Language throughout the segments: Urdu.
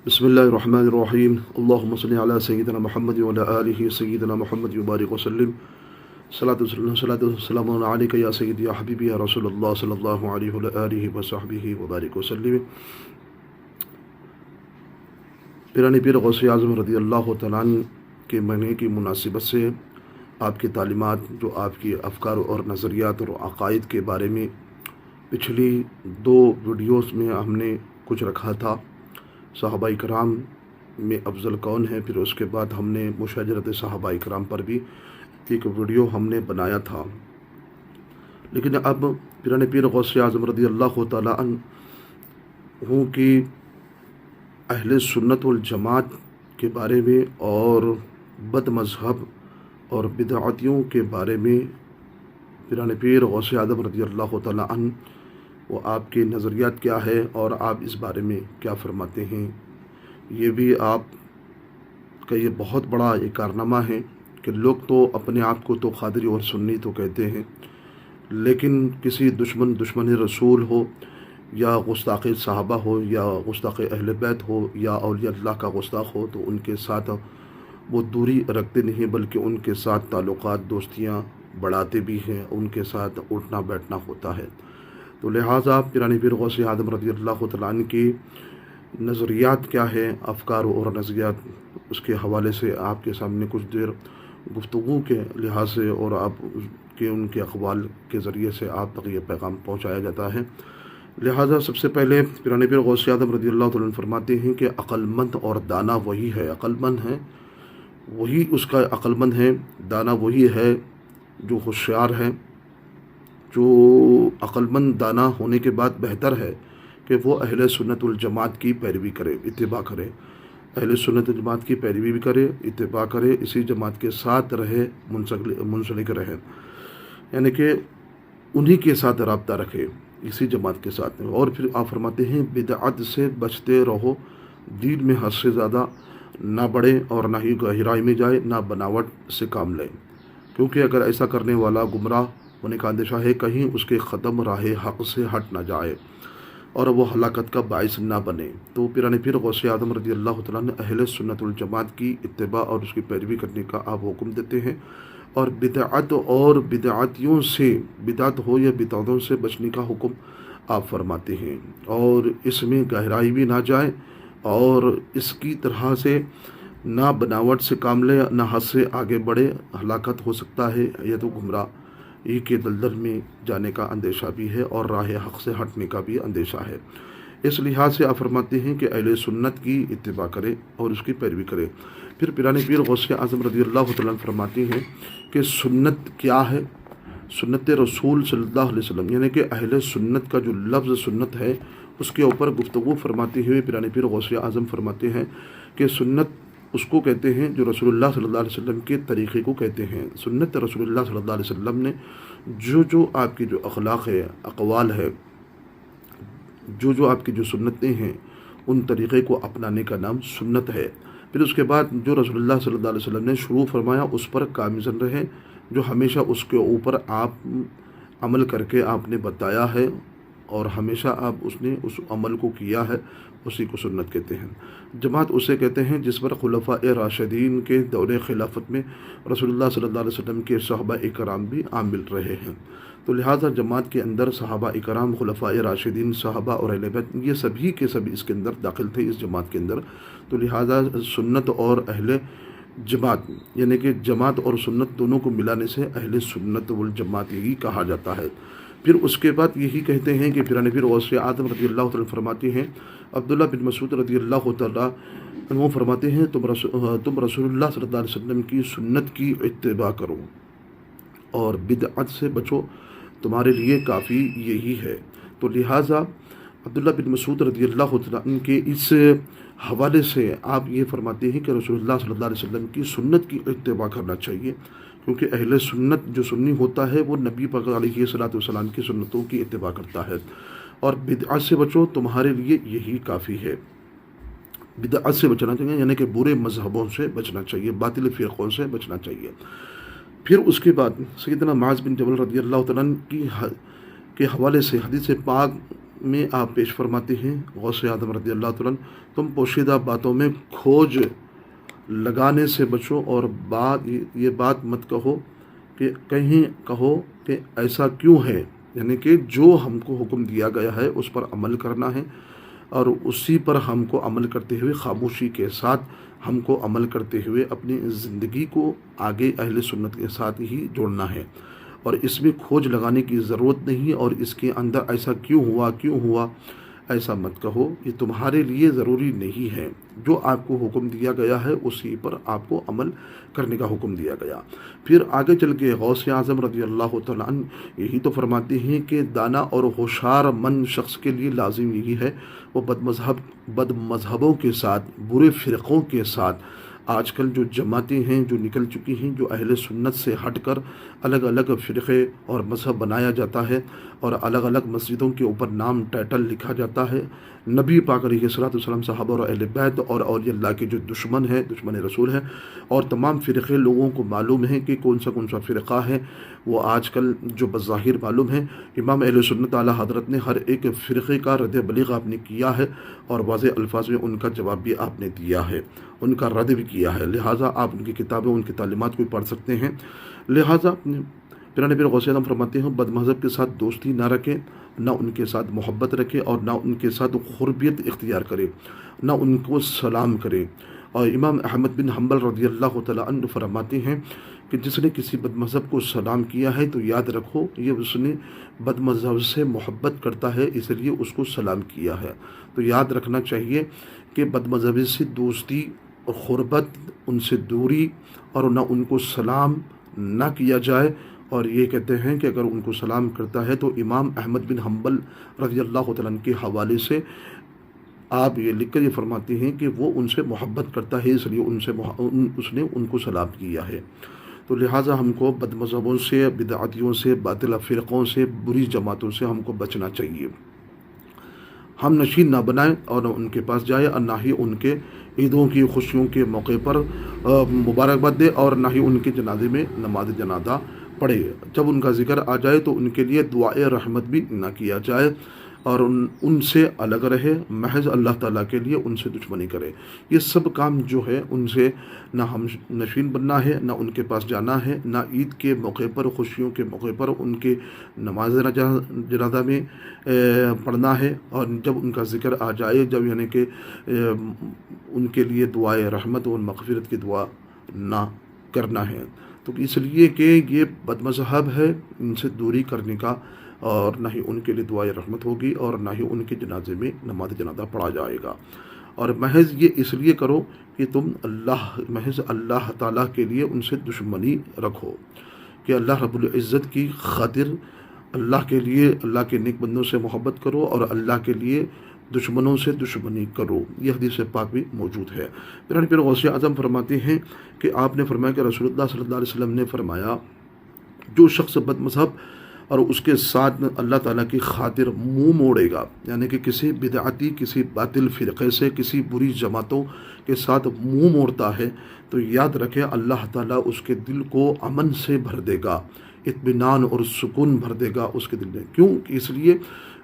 بسم اللہ الرحمن الرحیم اللہم صلی علی سیدنا محمد وعلی آلہ سیدنا محمد وبارک وسلم صلاۃ والسلام علیک یا سیدی یا حبیبی یا رسول اللہ صلی اللہ علیہ وعلی آلہ وصحبہ وبارک وسلم۔ پیران پیر غوث اعظم رضی اللہ تعالیٰ عنہ کے مہینے کی مناسبت سے آپ کی تعلیمات، جو آپ کی افکار اور نظریات اور عقائد کے بارے میں پچھلی 2 ویڈیوز میں ہم نے کچھ رکھا تھا۔ صحابہ کرام میں افضل کون ہے، پھر اس کے بعد ہم نے مشاجرت صحابہ کرام پر بھی ایک ویڈیو ہم نے بنایا تھا۔ لیکن اب پیران پیر غوث اعظم رضی اللہ تعالیٰ عنہ کی اہل سنت والجماعت کے بارے میں اور بد مذہب اور بدعتیوں کے بارے میں پیران پیر غوث اعظم رضی اللہ تعالیٰ عنہ وہ آپ کے نظریات کیا ہے اور آپ اس بارے میں کیا فرماتے ہیں، یہ بھی آپ کا یہ بہت بڑا ایک کارنامہ ہے کہ لوگ تو اپنے آپ کو تو قادری اور سنی تو کہتے ہیں، لیکن کسی دشمن رسول ہو یا گستاخ صحابہ ہو یا گستاخ اہل بیت ہو یا اولیاء اللہ کا گستاخ ہو تو ان کے ساتھ وہ دوری رکھتے نہیں، بلکہ ان کے ساتھ تعلقات دوستیاں بڑھاتے بھی ہیں، ان کے ساتھ اٹھنا بیٹھنا ہوتا ہے۔ تو لہٰذا پیران پیر غوث اعظم رضی اللہ تعالیٰ عنہ کی نظریات کیا ہے، افکار اور نظریات، اس کے حوالے سے آپ کے سامنے کچھ دیر گفتگو کے لحاظ سے اور آپ کے ان کے اقوال کے ذریعے سے آپ تک یہ پیغام پہنچایا جاتا ہے۔ لہٰذا سب سے پہلے پیران پیر غوث اعظم رضی اللہ تعالیٰ عنہ فرماتے ہیں کہ عقل مند اور دانا وہی ہے، عقل مند ہے وہی اس کا عقل مند ہے، دانا وہی ہے جو ہوشیار ہے۔ جو عقل مند دانا ہونے کے بعد بہتر ہے کہ وہ اہل سنت والجماعت کی پیروی کرے، اتباع کرے، اہل سنت والجماعت کی پیروی بھی کرے، اتباع کرے، اسی جماعت کے ساتھ رہے، منسلک رہے، یعنی کہ انہی کے ساتھ رابطہ رکھے، اسی جماعت کے ساتھ۔ اور پھر آپ فرماتے ہیں بدعت سے بچتے رہو، دین میں حد سے زیادہ نہ بڑھے اور نہ ہی گہرائی میں جائے، نہ بناوٹ سے کام لیں، کیونکہ اگر ایسا کرنے والا گمراہ ہونے کا اندیشہ ہے، کہیں اس کے قدم راہ حق سے ہٹ نہ جائے اور وہ ہلاکت کا باعث نہ بنے۔ تو پیران پیر غوث اعظم رضی اللہ تعالیٰ نے اہل سنت والجماعت کی اتباع اور اس کی پیروی کرنے کا آپ حکم دیتے ہیں، اور بدعت اور بدعتیوں سے، بدعت ہو یا بدعتوں سے بچنے کا حکم آپ فرماتے ہیں، اور اس میں گہرائی بھی نہ جائے اور اس کی طرح سے نہ بناوٹ سے کام لے، نہ حد سے آگے بڑھے، ہلاکت ہو سکتا ہے یا تو گمراہ کے دلدل میں جانے کا اندیشہ بھی ہے اور راہ حق سے ہٹنے کا بھی اندیشہ ہے۔ اس لحاظ سے آپ فرماتے ہیں کہ اہل سنت کی اتباع کرے اور اس کی پیروی کرے۔ پھر پیران پیر غوث اعظم رضی اللہ تعالیٰ عنہ فرماتے ہیں کہ سنت کیا ہے، سنت رسول صلی اللہ علیہ وسلم، یعنی کہ اہل سنت کا جو لفظ سنت ہے اس کے اوپر گفتگو فرماتے ہوئے پیران پیر غوث اعظم فرماتے ہیں کہ سنت اس کو کہتے ہیں جو رسول اللہ صلی اللہ علیہ وسلم کے طریقے کو کہتے ہیں۔ سنت رسول اللہ صلی اللہ علیہ وسلم نے جو آپ کی جو اخلاق ہے، اقوال ہے، جو آپ کی جو سنتیں ہیں، ان طریقے کو اپنانے کا نام سنت ہے۔ پھر اس کے بعد جو رسول اللہ صلی اللہ علیہ وسلم نے شروع فرمایا اس پر کامزن رہے، جو ہمیشہ اس کے اوپر آپ عمل کر کے آپ نے بتایا ہے اور ہمیشہ آپ اس عمل کو کیا ہے، اسی کو سنت کہتے ہیں۔ جماعت اسے کہتے ہیں جس پر خلفاء راشدین کے دور خلافت میں رسول اللہ صلی اللہ علیہ وسلم کے صحابہ کرام بھی عامل رہے ہیں۔ تو لہٰذا جماعت کے اندر صحابہ کرام، خلفاء راشدین، صحابہ اور اہل بیت، یہ سبھی کے سبھی اس کے اندر داخل تھے، اس جماعت کے اندر۔ تو لہٰذا سنت اور اہل جماعت، یعنی کہ جماعت اور سنت دونوں کو ملانے سے اہل سنت والجماعت یہی کہا جاتا ہے۔ پھر اس کے بعد یہی کہتے ہیں کہ پیران پیر غوث اعظم رضی اللہ تعالیٰ فرماتے ہیں، عبداللہ بن مسعود رضی اللہ تعالیٰ عنہ فرماتے ہیں تم رسول اللہ صلی اللہ علیہ وسلم کی سنت کی اتباع کرو اور بدعت سے بچو، تمہارے لیے کافی یہی ہے۔ تو لہٰذا عبداللہ بن مسعود رضی اللہ تعالیٰ عنہ کے اس حوالے سے آپ یہ فرماتے ہیں کہ رسول اللہ صلی اللہ علیہ وسلم کی سنت کی اتباع کرنا چاہیے، کیونکہ اہل سنت جو سنی ہوتا ہے وہ نبی پاک علیہ الصلوۃ والسلام کی سنتوں کی اتباع کرتا ہے، اور بدعت سے بچو، تمہارے لیے یہی کافی ہے۔ بدعت سے بچنا چاہیے، یعنی کہ برے مذہبوں سے بچنا چاہیے، باطل فرقوں سے بچنا چاہیے۔ پھر اس کے بعد سیدنا معاذ بن جبل رضی اللہ تعالیٰ عنہ کے حوالے سے حدیث پاک میں آپ پیش فرماتے ہیں غوث اعظم رضی اللہ تعالیٰ عنہ، تم پوشیدہ باتوں میں کھوج لگانے سے بچو، اور یہ بات مت کہو کہ کہیں کہو کہ ایسا کیوں ہے، یعنی کہ جو ہم کو حکم دیا گیا ہے اس پر عمل کرنا ہے، اور اسی پر ہم کو عمل کرتے ہوئے خاموشی کے ساتھ ہم کو عمل کرتے ہوئے اپنی زندگی کو آگے اہل سنت کے ساتھ ہی جوڑنا ہے، اور اس میں کھوج لگانے کی ضرورت نہیں، اور اس کے اندر ایسا کیوں ہوا ایسا مت کہو، یہ تمہارے لیے ضروری نہیں ہے، جو آپ کو حکم دیا گیا ہے اسی پر آپ کو عمل کرنے کا حکم دیا گیا۔ پھر آگے چل کے غوث اعظم رضی اللہ تعالیٰ عنہ یہی تو فرماتے ہیں کہ دانا اور ہوشیار مند شخص کے لیے لازم یہی ہے، وہ بد مذہبوں کے ساتھ، برے فرقوں کے ساتھ، آج کل جو جماعتیں ہیں جو نکل چکی ہیں، جو اہل سنت سے ہٹ کر الگ الگ فرقے اور مذہب بنایا جاتا ہے، اور الگ الگ مسجدوں کے اوپر نام ٹائٹل لکھا جاتا ہے، نبی پاک علیہ الصلوۃ والسلام، صحابہ اور اہل بیت اور اولیاء اللہ کے جو دشمن رسول ہیں، اور تمام فرقے لوگوں کو معلوم ہے کہ کون سا فرقہ ہے، وہ آج کل جو بظاہر معلوم ہے۔ امام اہل سنت اعلیٰ حضرت نے ہر ایک فرقے کا رد بلیغ آپ نے کیا ہے، اور واضح الفاظ میں ان کا جواب بھی آپ نے دیا ہے، ان کا رد بھی کیا ہے، لہٰذا آپ ان کی کتابیں، ان کی تعلیمات کو پڑھ سکتے ہیں۔ لہٰذا پیرانے پیر غوث اعظم فرماتے ہیں بد مذہب کے ساتھ دوستی نہ رکھے، نہ ان کے ساتھ محبت رکھے، اور نہ ان کے ساتھ قربیت اختیار کرے، نہ ان کو سلام کرے۔ اور امام احمد بن حنبل رضی اللہ تعالیٰ عنہ فرماتے ہیں کہ جس نے کسی بد مذہب کو سلام کیا ہے تو یاد رکھو یہ اس نے بد مذہب سے محبت کرتا ہے، اس لیے اس کو سلام کیا ہے۔ تو یاد رکھنا چاہیے کہ بد مذہبی سے دوستی اور قربت، ان سے دوری، اور نہ ان کو سلام نہ کیا جائے۔ اور یہ کہتے ہیں کہ اگر ان کو سلام کرتا ہے تو امام احمد بن حنبل رضی اللہ تعالیٰ عنہ کے حوالے سے آپ یہ لکھ کر یہ فرماتے ہیں کہ وہ ان سے محبت کرتا ہے، اس لیے اس نے ان کو سلام کیا ہے۔ تو لہٰذا ہم کو بد مذہبوں سے، بدعتیوں سے، باطل فرقوں سے، بری جماعتوں سے ہم کو بچنا چاہیے۔ ہم نشین نہ بنائیں اور نہ ان کے پاس جائے، اور نہ ہی ان کے عیدوں کی خوشیوں کے موقع پر مبارکباد دے، اور نہ ہی ان کے جنازے میں نماز جنازہ پڑھے۔ جب ان کا ذکر آ جائے تو ان کے لیے دعائے رحمت بھی نہ کیا جائے، اور ان سے الگ رہے، محض اللہ تعالیٰ کے لیے ان سے دشمنی کرے۔ یہ سب کام جو ہے ان سے نہ ہم نشین بننا ہے، نہ ان کے پاس جانا ہے، نہ عید کے موقع پر، خوشیوں کے موقع پر ان کے نماز جنازہ میں پڑھنا ہے، اور جب ان کا ذکر آ جائے، جب یعنی کہ ان کے لیے دعائے رحمت و مغفرت کی دعا نہ کرنا ہے۔ تو اس لیے کہ یہ بد مذہب ہے، ان سے دوری کرنے کا، اور نہ ہی ان کے لیے دعائے رحمت ہوگی، اور نہ ہی ان کے جنازے میں نماز جنازہ پڑھا جائے گا۔ اور محض یہ اس لیے کرو کہ تم محض اللہ تعالیٰ کے لیے ان سے دشمنی رکھو، کہ اللہ رب العزت کی خاطر اللہ کے لیے، اللہ کے نیک بندوں سے محبت کرو، اور اللہ کے لیے دشمنوں سے دشمنی کرو۔ یہ حدیث پاک بھی موجود ہے۔ پیرانے پیر غوث اعظم فرماتے ہیں کہ آپ نے فرمایا کہ رسول اللہ صلی اللہ علیہ وسلم نے فرمایا جو شخص بد مذہب اور اس کے ساتھ اللہ تعالیٰ کی خاطر منہ موڑے گا، یعنی کہ کسی بدعتی، کسی باطل فرقے سے، کسی بری جماعتوں کے ساتھ منہ موڑتا ہے، تو یاد رکھے اللہ تعالیٰ اس کے دل کو امن سے بھر دے گا، اطمینان اور سکون بھر دے گا اس کے دل میں۔ کیوں؟ اس لیے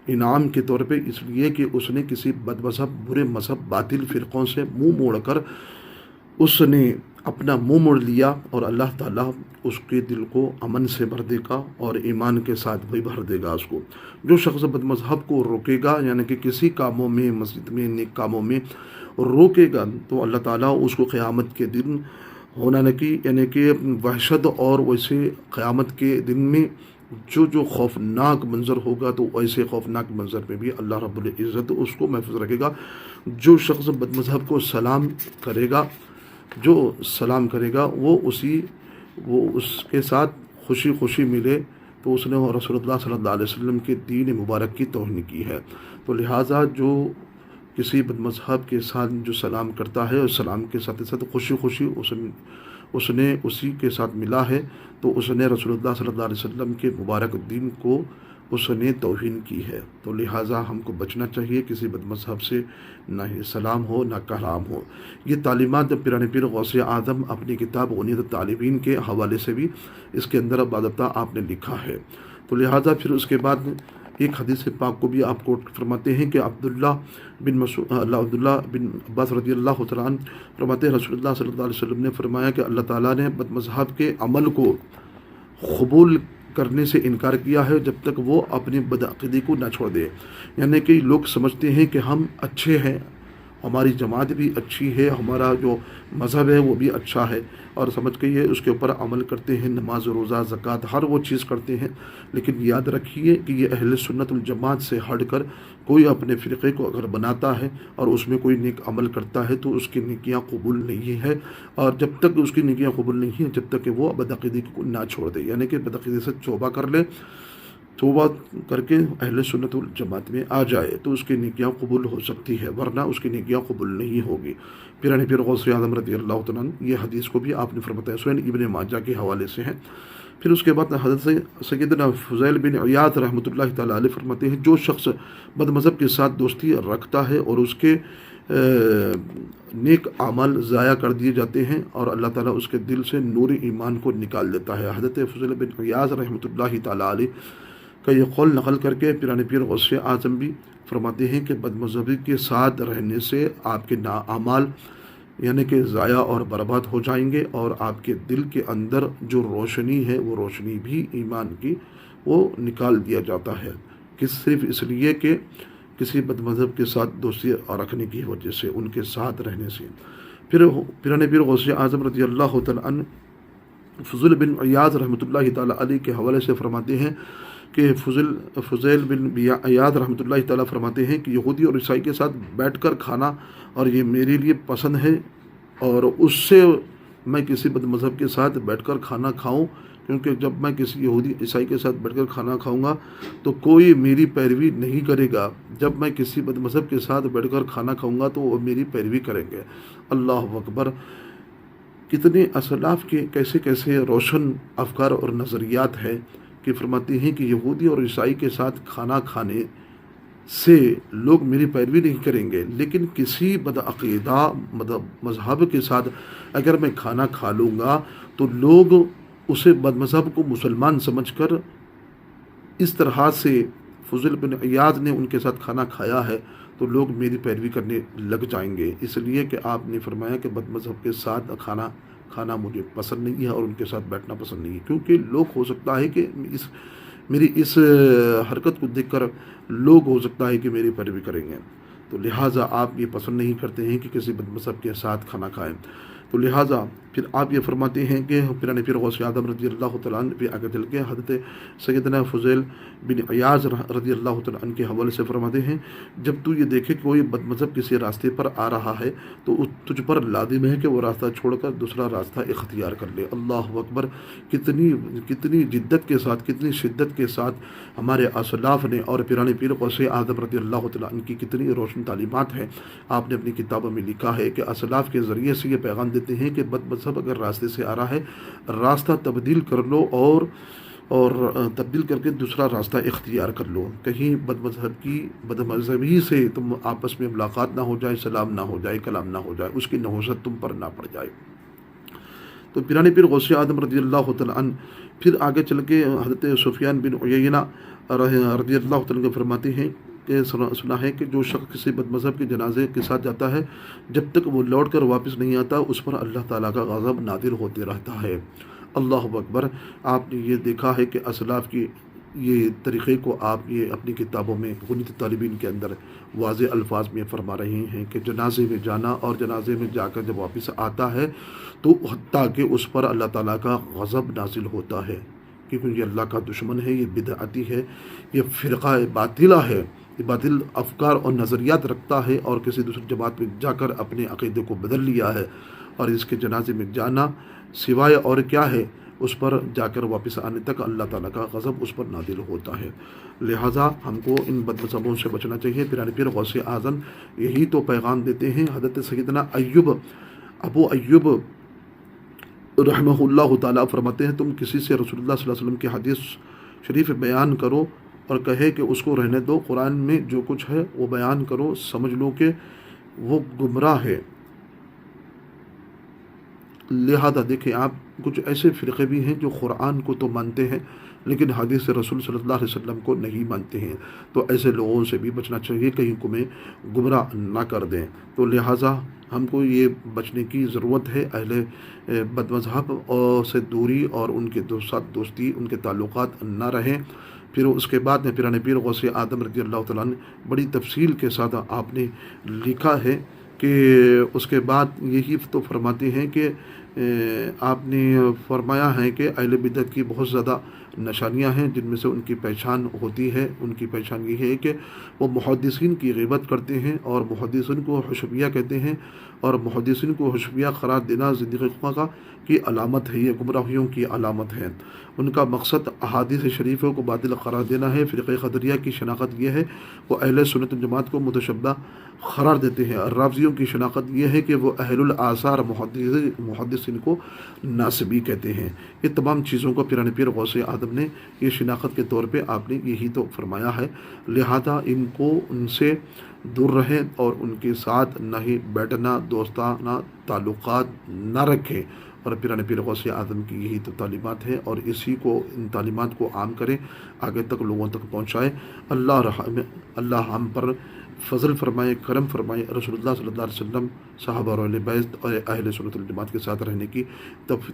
انعام کے طور پہ، اس لیے کہ اس نے کسی بد مذہب، برے مذہب، باطل فرقوں سے منہ موڑ کر اس نے اپنا منہ موڑ لیا، اور اللہ تعالیٰ اس کے دل کو امن سے بھر دے گا، اور ایمان کے ساتھ بھی بھر دے گا اس کو۔ جو شخص بد مذہب کو روکے گا، یعنی کہ کسی کاموں میں، مسجد میں، نیک کاموں میں روکے گا، تو اللہ تعالیٰ اس کو قیامت کے دن ہونا کی، یعنی کہ وحشت، اور ویسے قیامت کے دن میں جو خوفناک منظر ہوگا، تو ایسے خوفناک منظر میں بھی اللہ رب العزت اس کو محفوظ رکھے گا۔ جو شخص بد مذہب کو سلام کرے گا، وہ اس کے ساتھ خوشی ملے، تو اس نے رسول اللہ صلی اللہ علیہ وسلم کے دین مبارک کی توہین کی ہے۔ تو لہٰذا جو کسی بد مذہب کے ساتھ جو سلام کرتا ہے، اور سلام کے ساتھ خوشی اس نے اسی کے ساتھ ملا ہے، تو اس نے رسول اللہ صلی اللہ علیہ وسلم کے مبارک دین کو اس نے توہین کی ہے۔ تو لہٰذا ہم کو بچنا چاہیے کسی بد مذہب سے، نہ ہی سلام ہو نہ کلام ہو۔ یہ تعلیمات پیرانے پیر غوث اعظم اپنی کتاب غنیت الطالبین کے حوالے سے بھی اس کے اندر باضابطہ آپ نے لکھا ہے۔ تو لہٰذا پھر اس کے بعد ایک حدیث پاک کو بھی آپ کوٹ فرماتے ہیں کہ عبداللہ بن عباس رضی اللہ تعالیٰ عنہ فرماتے ہیں رسول اللہ صلی اللہ علیہ وسلم نے فرمایا کہ اللہ تعالیٰ نے بد مذہب کے عمل کو قبول کرنے سے انکار کیا ہے جب تک وہ اپنی بدعقیدی کو نہ چھوڑ دے. یعنی کہ لوگ سمجھتے ہیں کہ ہم اچھے ہیں، ہماری جماعت بھی اچھی ہے، ہمارا جو مذہب ہے وہ بھی اچھا ہے، اور سمجھ کے یہ اس کے اوپر عمل کرتے ہیں، نماز روزہ زکوٰۃ ہر وہ چیز کرتے ہیں. لیکن یاد رکھیے کہ یہ اہل سنت الجماعت سے ہٹ کر کوئی اپنے فرقے کو اگر بناتا ہے اور اس میں کوئی نیک عمل کرتا ہے تو اس کی نیکیاں قبول نہیں ہے، اور جب تک اس کی نیکیاں قبول نہیں ہیں جب تک کہ وہ بدعقیدی کو نہ چھوڑ دے. یعنی کہ بدعقیدی سے توبہ کر لے، توبہ کر کے اہل سنت الجماعت میں آ جائے تو اس کی نیکیاں قبول ہو سکتی ہے، ورنہ اس کی نیکیاں قبول نہیں ہوگی. پیرانے پیر غوث اعظم رضی اللہ تعالیٰ عنہ یہ حدیث کو بھی آپ نے فرمایا سنن ابن ماجہ کے حوالے سے ہیں. پھر اس کے بعد حضرت سیدنا فضیل بن عیاض رحمۃ اللہ تعالیٰ علیہ فرماتے ہیں جو شخص بد مذہب کے ساتھ دوستی رکھتا ہے اور اس کے نیک اعمال ضائع کر دیے جاتے ہیں اور اللہ تعالیٰ اس کے دل سے نور ایمان کو نکال دیتا ہے. حضرت فضیل بن عیاض رحمۃ اللہ تعالیٰ علیہ کا یہ قول نقل کر کے پیرانے پیر غوث اعظم بھی فرماتے ہیں کہ بد مذہبی کے ساتھ رہنے سے آپ کے اعمال یعنی کہ ضائع اور برباد ہو جائیں گے، اور آپ کے دل کے اندر جو روشنی ہے وہ روشنی بھی ایمان کی وہ نکال دیا جاتا ہے، کہ صرف اس لیے کہ کسی بد مذہب کے ساتھ دوستی رکھنے کی وجہ سے، ان کے ساتھ رہنے سے. پھر پیرانے پیر غوث اعظم رضی اللہ تعالیٰ عنہ فضل بن عیاض رحمۃ اللہ تعالیٰ علیہ کے حوالے سے فرماتے ہیں کہ فضیل بن عیاض رحمۃ اللہ تعالیٰ فرماتے ہیں کہ یہودی اور عیسائی کے ساتھ بیٹھ کر کھانا اور یہ میرے لیے پسند ہے، اور اس سے میں کسی بد مذہب کے ساتھ بیٹھ کر کھانا کھاؤں، کیونکہ جب میں کسی یہودی عیسائی کے ساتھ بیٹھ کر کھانا کھاؤں گا تو کوئی میری پیروی نہیں کرے گا، جب میں کسی بد مذہب کے ساتھ بیٹھ کر کھانا کھاؤں گا تو وہ میری پیروی کریں گے. اللہ اکبر. کتنے اسلاف کے کیسے کیسے روشن افکار اور نظریات ہیں کہ فرماتے ہیں کہ یہودی اور عیسائی کے ساتھ کھانا کھانے سے لوگ میری پیروی نہیں کریں گے، لیکن کسی بدعقیدہ مذہب کے ساتھ اگر میں کھانا کھا لوں گا تو لوگ اسے بد مذہب کو مسلمان سمجھ کر اس طرح سے فضل بن عیاض نے ان کے ساتھ کھانا کھایا ہے تو لوگ میری پیروی کرنے لگ جائیں گے. اس لیے کہ آپ نے فرمایا کہ بد مذہب کے ساتھ کھانا مجھے پسند نہیں ہے اور ان کے ساتھ بیٹھنا پسند نہیں ہے، کیونکہ لوگ ہو سکتا ہے کہ میری اس حرکت کو دیکھ کر لوگ ہو سکتا ہے کہ میری پیروی کریں گے، تو لہٰذا آپ یہ پسند نہیں کرتے ہیں کہ کسی بد مذہب کے ساتھ کھانا کھائیں. تو لہٰذا پھر آپ یہ فرماتے ہیں کہ پیرانے پیر غوث اعظم رضی اللہ تعالیٰ عنہ پہ آگے چل کے حضرت سیدنا فضیل بن عیاض رضی اللہ تعالیٰ عنہ کے حوالے سے فرماتے ہیں جب تو یہ دیکھے کہ کوئی بد مذہب کسی راستے پر آ رہا ہے تو تجھ پر لازم ہے کہ وہ راستہ چھوڑ کر دوسرا راستہ اختیار کر لے. اللہ اکبر. کتنی جدت کے ساتھ، کتنی شدت کے ساتھ ہمارے اسلاف نے اور پیرانے پیر غوث اعظم رضی اللہ تعالیٰ عنہ کی کتنی روشن تعلیمات ہیں. آپ نے اپنی کتابوں میں لکھا ہے کہ اسلاف کے ذریعے سے یہ پیغام دیتے ہیں کہ بد مذہب اگر راستے سے آ رہا ہے راستہ تبدیل کر لو اور تبدیل کر کے دوسرا راستہ اختیار کر لو، کہیں بد مذہبی سے تم آپس میں ملاقات نہ ہو جائے، سلام نہ ہو جائے، کلام نہ ہو جائے، اس کی نحوست تم پر نہ پڑ جائے. تو پیرانے پیر غوث اعظم رضی اللہ تعالیٰ عنہ پھر آگے چل کے حضرت سفیان بن عیینہ رضی اللہ تعالیٰ عنہ فرماتے ہیں کہ سنا ہے کہ جو شخص کسی بد مذہب کے جنازے کے ساتھ جاتا ہے جب تک وہ لوٹ کر واپس نہیں آتا اس پر اللہ تعالیٰ کا غضب نازل ہوتے رہتا ہے. اللہ اکبر. آپ نے یہ دیکھا ہے کہ اسلاف کی یہ طریقے کو آپ یہ اپنی کتابوں میں غنیۃ الطالبین کے اندر واضح الفاظ میں فرما رہے ہیں کہ جنازے میں جانا اور جنازے میں جا کر جب واپس آتا ہے تو حتیٰ کہ اس پر اللہ تعالیٰ کا غضب نازل ہوتا ہے، کیونکہ یہ اللہ کا دشمن ہے، یہ بدعتی ہے، یہ فرقہ باطلہ ہے، یہ باطل افکار اور نظریات رکھتا ہے اور کسی دوسری جماعت میں جا کر اپنے عقیدے کو بدل لیا ہے، اور اس کے جنازے میں جانا سوائے اور کیا ہے اس پر جا کر واپس آنے تک اللہ تعالیٰ کا غضب اس پر نازل ہوتا ہے. لہٰذا ہم کو ان بد مذہبوں سے بچنا چاہیے. پیرانے پیر غوث اعظم یہی تو پیغام دیتے ہیں. حضرت سیدنا ابو ایوب رحمہ اللہ تعالیٰ فرماتے ہیں تم کسی سے رسول اللہ صلی اللہ علیہ وسلم کی حدیث شریف بیان کرو اور کہے کہ اس کو رہنے دو، قرآن میں جو کچھ ہے وہ بیان کرو، سمجھ لو کہ وہ گمراہ ہے. لہذا دیکھیں آپ، کچھ ایسے فرقے بھی ہیں جو قرآن کو تو مانتے ہیں لیکن حدیث رسول صلی اللہ علیہ وسلم کو نہیں مانتے ہیں، تو ایسے لوگوں سے بھی بچنا چاہیے، کہیں کو میں گمراہ نہ کر دیں۔ تو لہٰذا ہم کو یہ بچنے کی ضرورت ہے، اہل بد مذہب اور سے دوری اور ان کے ساتھ دوستی، ان کے تعلقات نہ رہیں۔ پھر اس کے بعد میں پیران پیر غوث اعظم رضی اللہ تعالیٰ عنہ بڑی تفصیل کے ساتھ آپ نے لکھا ہے کہ اس کے بعد یہی تو فرماتے ہیں کہ آپ نے فرمایا ہے کہ اہل بدعت کی بہت زیادہ نشانیاں ہیں، جن میں سے ان کی پہچان ہوتی ہے، ان کی پہچان یہ ہے کہ وہ محدثین کی غیبت کرتے ہیں اور محدثین کو حشویہ کہتے ہیں، اور محدثین کو حشویہ قرار دینا زندگی کی علامت ہے، یہ گمراہیوں کی علامت ہے۔ ان کا مقصد احادیث شریفوں کو باطل قرار دینا ہے۔ فرقہ قدریہ کی شناخت یہ ہے، وہ اہل سنت الجماعت کو متشبہ قرار دیتے ہیں۔ رافضیوں کی شناخت یہ ہے کہ وہ اہل الآثار محدثین کو ناسبی کہتے ہیں۔ یہ تمام چیزوں کو پیران پیر غوث اعظم نے یہ شناخت کے طور پہ آپ نے یہی تو فرمایا ہے، لہذا ان سے دور رہیں اور ان کے ساتھ نہ ہی بیٹھنا، دوستانہ تعلقات نہ رکھیں، اور پیران پیر غوث اعظم کی یہی تو تعلیمات ہے، اور ان تعلیمات کو عام کریں، آگے تک لوگوں تک پہنچائیں۔ اللہ ہم پر فضل فرمائے، کرم فرمائے، رسول اللہ صلی اللہ علیہ وسلم، صحابہ اور اہل بیت اور اہل سنت الجماعت کے ساتھ رہنے کی توفیق